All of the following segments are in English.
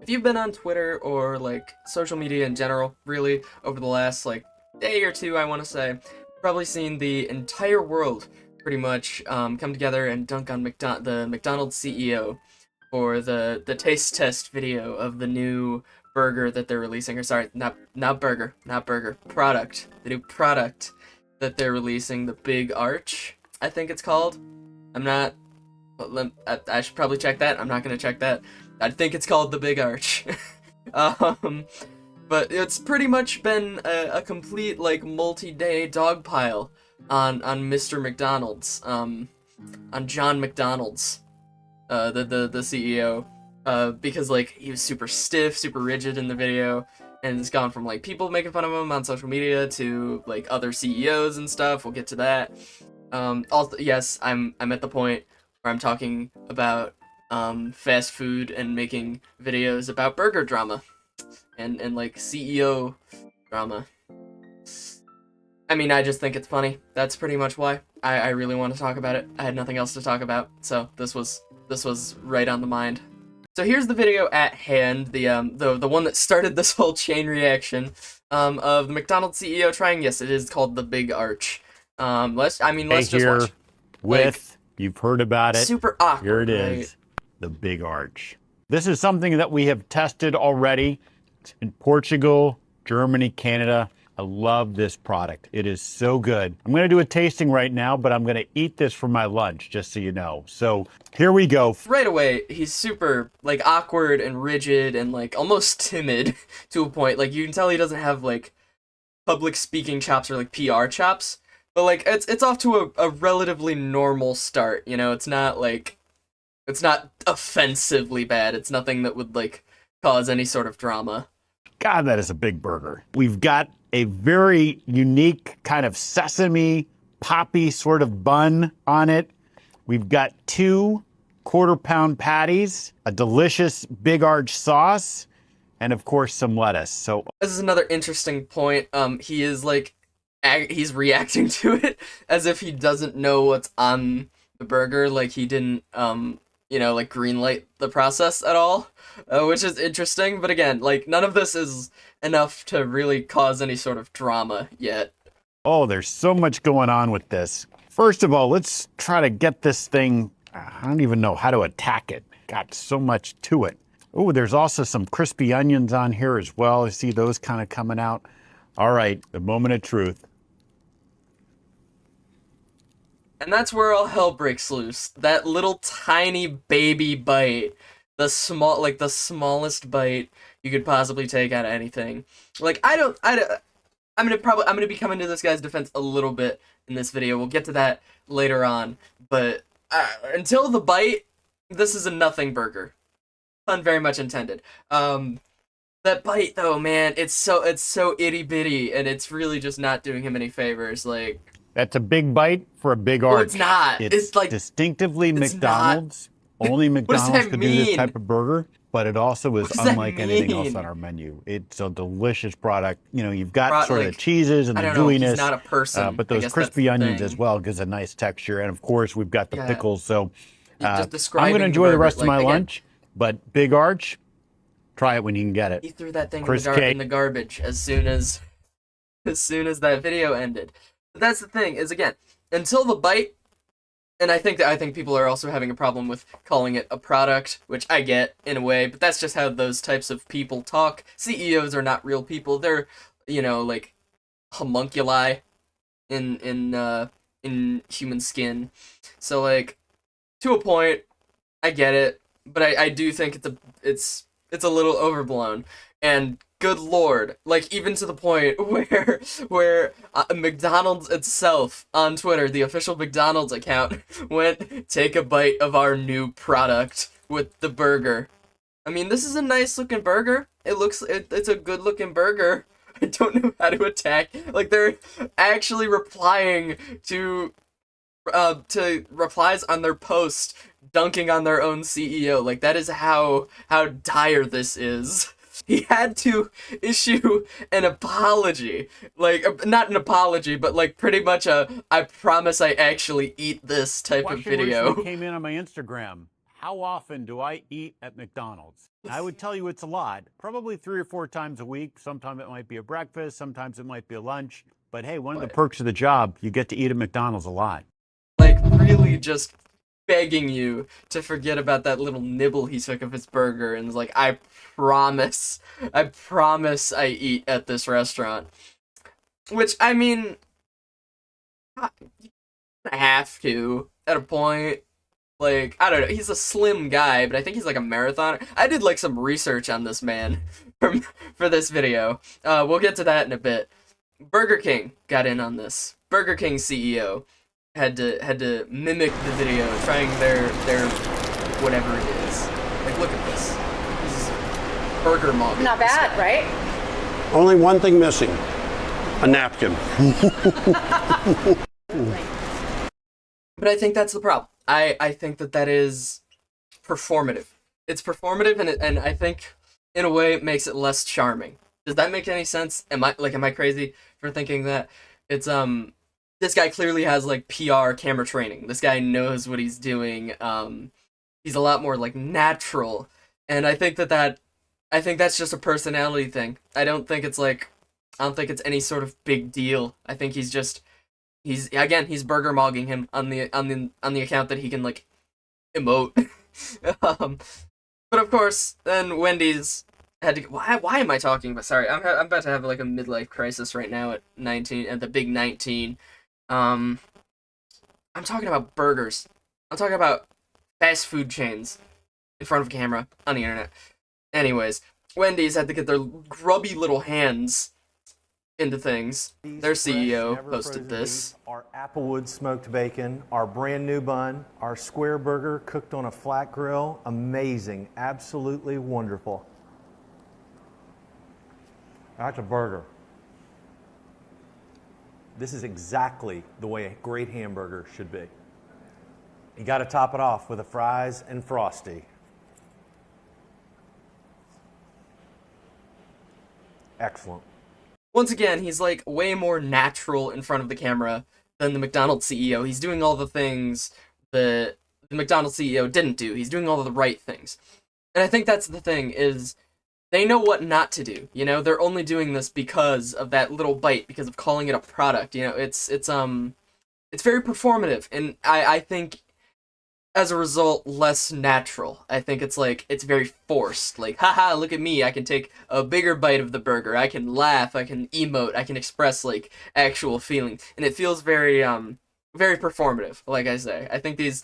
If you've been on Twitter or like social media in general, really, over the last like day or two, I want to say, probably seen the entire world pretty much come together and dunk on the McDonald's CEO for the taste test video of the new burger that they're releasing. Or sorry, not burger, product. The new product that they're releasing, the Big Arch, I think it's called. I'm not. I should probably check that. I'm not gonna check that. I think it's called the Big Arch. um, but it's pretty much been a complete like multi-day dog pile on Mr. McDonald's, on John McDonald's, the CEO, because like he was super stiff, super rigid in the video, and it's gone from like people making fun of him on social media to like other CEOs and stuff. We'll get to that. Also, yes, I'm at the point where I'm talking about fast food and making videos about burger drama and like CEO drama. I mean, I just think it's funny. That's pretty much why I really want to talk about it. I had nothing else to talk about, so this was right on the mind. So here's the video at hand, the one that started this whole chain reaction of the McDonald's CEO trying. Yes, it is called the Big Arch. Let's just watch. With you've heard about it. Super awkward. Here it is, right? The Big Arch. This is something that we have tested already in Portugal, Germany, Canada. I love this product. It is so good. I'm going to do a tasting right now, but I'm going to eat this for my lunch, just so you know. So here we go. Right away, he's super like awkward and rigid and like almost timid to a point. Like you can tell he doesn't have like public speaking chops or like PR chops. But like it's off to a relatively normal start, you know. It's not offensively bad. It's nothing that would like cause any sort of drama. God, that is a big burger. We've got a very unique kind of sesame poppy sort of bun on it. We've got 2 quarter-pound patties, a delicious Big Arch sauce, and of course some lettuce. So this is another interesting point. He is like he's reacting to it as if he doesn't know what's on the burger, like he didn't like greenlight the process at all, which is interesting. But again, like none of this is enough to really cause any sort of drama yet. Oh, there's so much going on with this. First of all, let's try to get this thing. I don't even know how to attack it. Got so much to it. Oh, there's also some crispy onions on here as well. I see those kind of coming out. All right, the moment of truth. And that's where all hell breaks loose. That little tiny baby bite. The smallest bite you could possibly take out of anything. Like, I'm gonna be coming to this guy's defense a little bit in this video. We'll get to that later on. But until the bite, this is a nothing burger. Pun very much intended. That bite though, man, it's so itty bitty, and it's really just not doing him any favors. Like, that's a big bite for a Big Arch. Well, it's not. It's like distinctively McDonald's. Only McDonald's could do this type of burger, but it also is unlike anything else on our menu. It's a delicious product. You know, you've got sort of the cheeses and the gooiness. He's not a person. But those crispy onions as well gives a nice texture. And of course, we've got the pickles. So I'm going to enjoy the rest of my lunch. But Big Arch, try it when you can get it. He threw that thing in the garbage as soon as that video ended. But that's the thing, is again, until the bite, and I think people are also having a problem with calling it a product, which I get in a way, but that's just how those types of people talk. CEOs are not real people. They're, like homunculi in human skin. So like, to a point, I get it, but I do think it's a little overblown. And good lord, like even to the point where McDonald's itself on Twitter, the official McDonald's account, went, "Take a bite of our new product," with the burger. I mean, this is a nice looking burger. It's a good looking burger. I don't know how to attack. Like, they're actually replying to replies on their post, dunking on their own CEO. Like, that is how dire this is. He had to issue an apology. Like, not an apology, but like pretty much a "I promise I actually eat this" type of video. Came in on my Instagram. How often do I eat at McDonald's? I would tell you it's a lot. Probably 3 or 4 times a week. Sometimes it might be a breakfast. Sometimes it might be a lunch. But hey, one of the perks of the job, you get to eat at McDonald's a lot. Like, really just begging you to forget about that little nibble he took of his burger and is like, I promise I eat at this restaurant. Which, I mean, you have to, at a point. Like, I don't know, he's a slim guy, but I think he's like a marathoner. I did like some research on this man for this video. We'll get to that in a bit. Burger King got in on this. Burger King CEO had to mimic the video, trying their whatever it is. Like, look at this. This is burger mom. Not bad, right? Only one thing missing, a napkin. But I think that's the problem. I think that is performative. It's performative, and I think in a way it makes it less charming. Does that make any sense? Am I crazy for thinking that? It's this guy clearly has like PR camera training. This guy knows what he's doing. He's a lot more like natural, and I think that's just a personality thing. I don't think it's any sort of big deal. I think he's burger mogging him on the account that he can like emote. But of course, then Wendy's had to. Why am I talking about? Sorry, I'm about to have like a midlife crisis right now at 19, at the big 19. I'm talking about burgers. I'm talking about fast food chains in front of a camera on the internet. Anyways, Wendy's had to get their grubby little hands into things. Their CEO posted this. Our Applewood smoked bacon, our brand new bun, our square burger cooked on a flat grill. Amazing, absolutely wonderful. That's a burger. This is exactly the way a great hamburger should be. You got to top it off with the fries and Frosty. Excellent. Once again, he's like way more natural in front of the camera than the McDonald's CEO. He's doing all the things that the McDonald's CEO didn't do. He's doing all of the right things. And I think that's the thing, is they know what not to do. You know, they're only doing this because of that little bite, because of calling it a product. You know, it's very performative, and I think as a result less natural. I think it's very forced. Like, haha, look at me, I can take a bigger bite of the burger, I can laugh, I can emote, I can express like actual feeling, and it feels very very performative. Like I say, I think these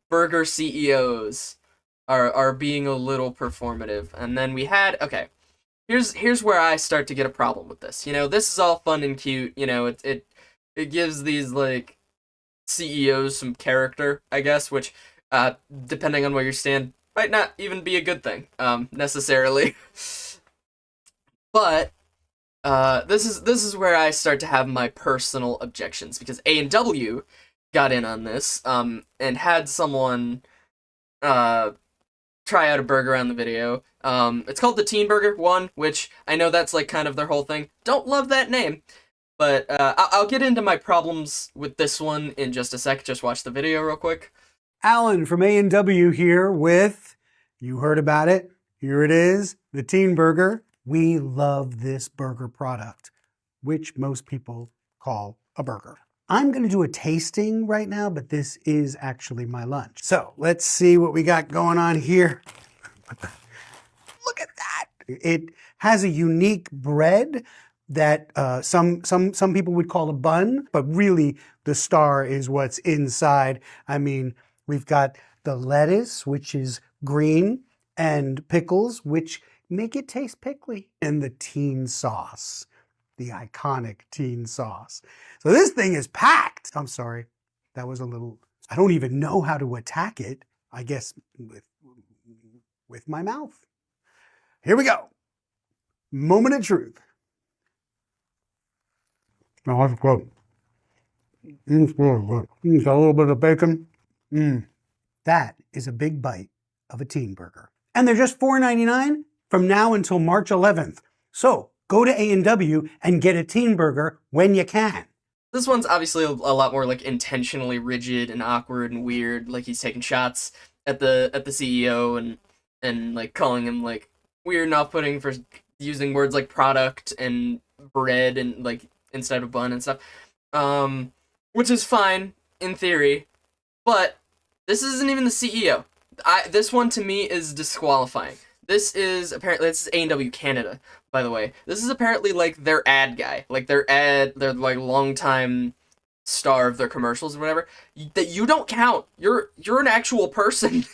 burger CEOs are being a little performative. And then we had, okay, here's where I start to get a problem with this. You know, this is all fun and cute, you know, it gives these like CEOs some character, I guess, which depending on where you stand might not even be a good thing necessarily. But this is where I start to have my personal objections, because A&W got in on this and had someone try out a burger on the video. It's called the Teen Burger One, which I know that's like kind of their whole thing. Don't love that name. But I'll get into my problems with this one in just a sec. Just watch the video real quick. Alan from A&W here with, you heard about it, here it is, the Teen Burger. We love this burger product, which most people call a burger. I'm going to do a tasting right now, but this is actually my lunch. So let's see what we got going on here. Look at that. It has a unique bread that some people would call a bun, but really the star is what's inside. I mean, we've got the lettuce, which is green, and pickles, which make it taste pickly, and the teen sauce, the iconic teen sauce. So this thing is packed. I'm sorry, that was a little, I don't even know how to attack it. I guess with my mouth. Here we go. Moment of truth. Oh, that's good. It's really good. It's got a little bit of bacon. That is a big bite of a teen burger. And they're just $4.99 from now until March 11th. So go to A&W and get a teen burger when you can. This one's obviously a lot more like intentionally rigid and awkward and weird. Like he's taking shots at the CEO and like calling him like weird and off-putting for using words like product and bread and like instead of bun and stuff. Which is fine in theory, but this isn't even the CEO. This one to me is disqualifying. This is A&W Canada, by the way. This is apparently like their ad guy, like their like longtime star of their commercials or whatever. That you don't count. You're an actual person.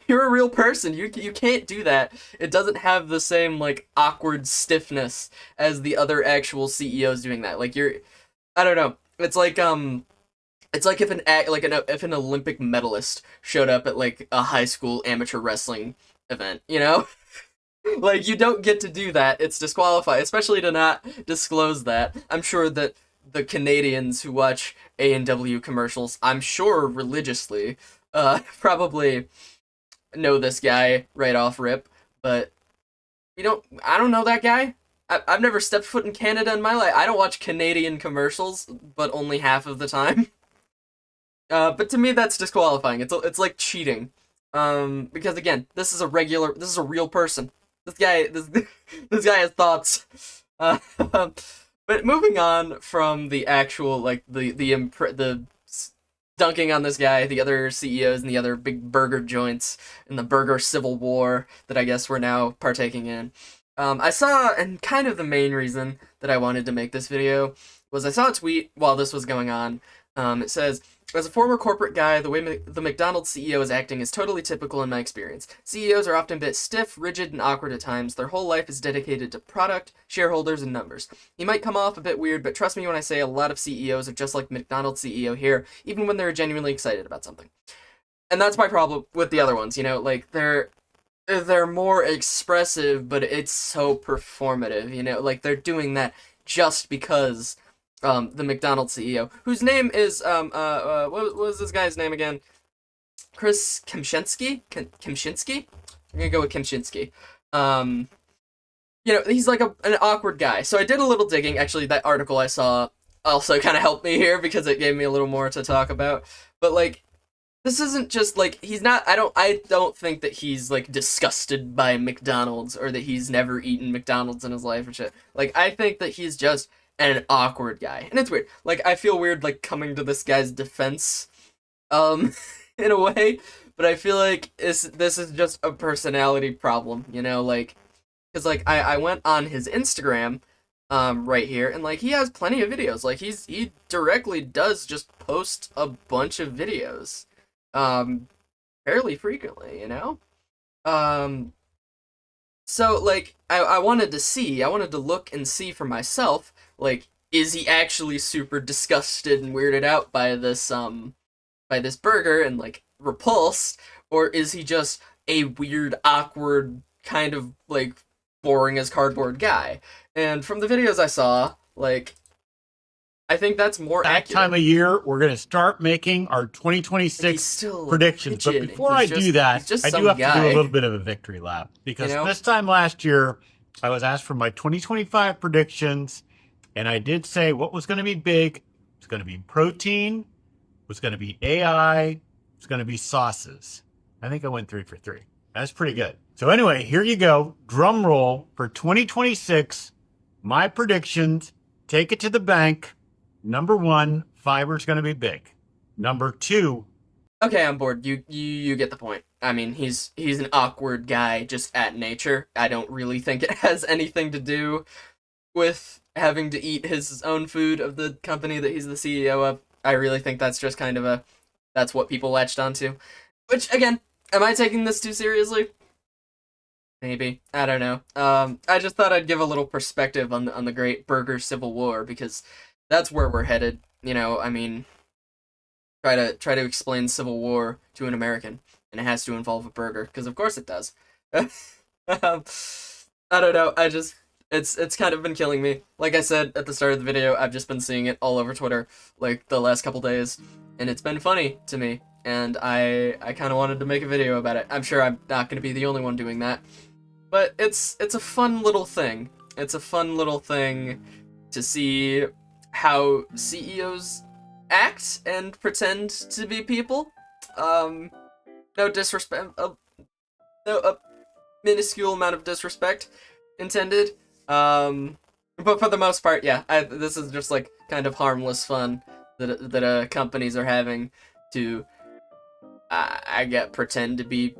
You're a real person. You can't do that. It doesn't have the same like awkward stiffness as the other actual CEOs doing that. Like I don't know. It's like if if an Olympic medalist showed up at like a high school amateur wrestling event, you know? Like you don't get to do that. It's disqualified, especially to not disclose that. I'm sure that the Canadians who watch A&W commercials, I'm sure religiously, probably know this guy right off rip, but I don't know that guy. I've never stepped foot in Canada in my life. I don't watch Canadian commercials, but only half of the time. But to me, that's disqualifying. It's like cheating. Because again, this is a real person. This guy has thoughts. But moving on from the actual like the dunking on this guy, the other CEOs and the other big burger joints in the burger civil war that I guess we're now partaking in. I saw, and kind of the main reason that I wanted to make this video was I saw a tweet while this was going on. It says, as a former corporate guy, the way the McDonald's CEO is acting is totally typical in my experience. CEOs are often a bit stiff, rigid, and awkward at times. Their whole life is dedicated to product, shareholders, and numbers. He might come off a bit weird, but trust me when I say a lot of CEOs are just like McDonald's CEO here, even when they're genuinely excited about something. And that's my problem with the other ones, you know, like they're more expressive, but it's so performative, you know, like they're doing that just because the McDonald's CEO, whose name is what was this guy's name again? Chris Kempczinski? Kempczinski? I'm gonna go with Kempczinski. You know, he's like an awkward guy. So I did a little digging. Actually, that article I saw also kind of helped me here because it gave me a little more to talk about. But like, this isn't just like he's not. I don't think that he's like disgusted by McDonald's or that he's never eaten McDonald's in his life or shit. Like I think that he's just an awkward guy, and it's weird. Like I feel weird like coming to this guy's defense, in a way. But I feel like this is just a personality problem, you know, like because like I went on his Instagram, right here, and like he has plenty of videos. Like he directly does just post a bunch of videos um fairly frequently, you know? Um so like I wanted to look and see for myself, like, is he actually super disgusted and weirded out by this burger and like repulsed, or is he just a weird, awkward, kind of like boring as cardboard guy? And from the videos I saw, like I think that's more That accurate. time of year, we're going to start making our He's 2026 still predictions. But rigid. before I do that, he's just I do some have to do guy. a little bit of a victory lap because You know? this time last year, I was asked for my 2025 predictions, and I did say what was going to be big. It's going to be protein, was going to be AI, it's going to be sauces. I think I went 3 for 3. That's pretty good. So anyway, here you go. Drum roll for 2026. My predictions. Take it to the bank. Number 1, fiber's going to be big. Number 2. Okay, I'm bored. You get the point. I mean, he's an awkward guy just at nature. I don't really think it has anything to do with having to eat his own food of the company that he's the CEO of. I really think that's just kind of that's what people latched onto. Which again, am I taking this too seriously? Maybe. I don't know. I just thought I'd give a little perspective on the great burger civil war because that's where we're headed. You know, I mean, try to explain Civil War to an American, and it has to involve a burger, because of course it does. I don't know. It's kind of been killing me. Like I said at the start of the video, I've just been seeing it all over Twitter like the last couple days, and it's been funny to me. And I kind of wanted to make a video about it. I'm sure I'm not going to be the only one doing that, but it's a fun little thing. It's a fun little thing to see how CEOs act and pretend to be people. No disrespect, a minuscule amount of disrespect intended. But for the most part, yeah, this is just like kind of harmless fun that companies are having to, I get pretend to be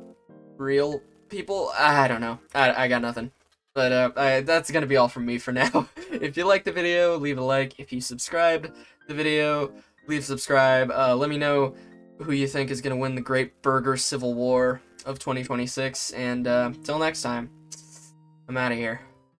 real people. I don't know. I got nothing. But that's gonna be all from me for now. If you liked the video, leave a like. If you subscribed the video, leave subscribe. Let me know who you think is gonna win the Great Burger Civil War of 2026. And till next time, I'm out of here.